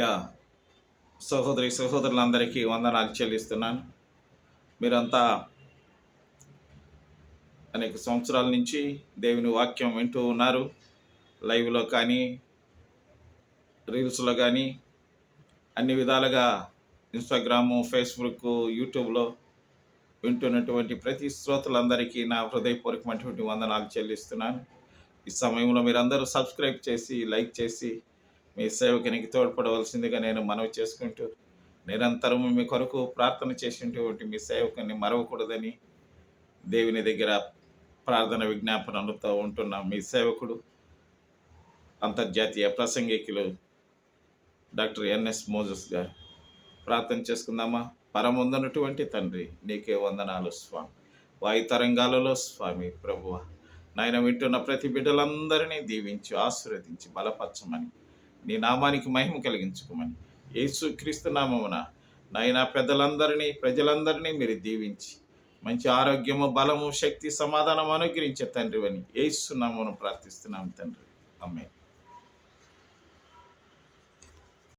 Yeah సహోదరులందరికీ వందనాలు చెల్లిస్తున్నాను. మీరంతా అనేక సంవత్సరాల నుంచి దేవుని వాక్యం వింటూ ఉన్నారు. లైవ్లో కానీ, రీల్స్లో కానీ, అన్ని విధాలుగా ఇన్స్టాగ్రాము, ఫేస్బుక్, యూట్యూబ్లో వింటున్నటువంటి ప్రతి శ్రోతలందరికీ నా హృదయపూర్వకమైనటువంటి వందనాలు చెల్లిస్తున్నాను. ఈ సమయంలో మీరందరూ సబ్స్క్రైబ్ చేసి, లైక్ చేసి, మీ సేవకునికి తోడ్పడవలసిందిగా నేను మనవి చేసుకుంటూ, నిరంతరము మీ కొరకు ప్రార్థన చేసినటువంటి మీ సేవకుని మరవకూడదని దేవుని దగ్గర ప్రార్థన విజ్ఞాపనలతో ఉంటున్న మీ సేవకుడు, అంతర్జాతీయ ప్రసంగికులు డాక్టర్ ఎన్ఎస్ మోజస్ గారు. ప్రార్థన చేసుకుందామా? పరముందున్నటువంటి తండ్రి, నీకే వందనాలు స్వామి. వాయు తరంగాలలో స్వామి ప్రభువ, నాయన వింటున్న ప్రతి బిడ్డలందరినీ దీవించి ఆశీర్వదించి బలపరచమని, నీ నామానికి మహిమ కలిగించుకోమని యేసుక్రీస్తు నామమున నాయన ప్రజలందరినీ మీరు దీవించి మంచి ఆరోగ్యము, బలము, శక్తి, సమాధానం అనుగ్రహించే తండ్రి అని యేసు నామమున ప్రార్థిస్తున్నాం తండ్రి. ఆమేన్.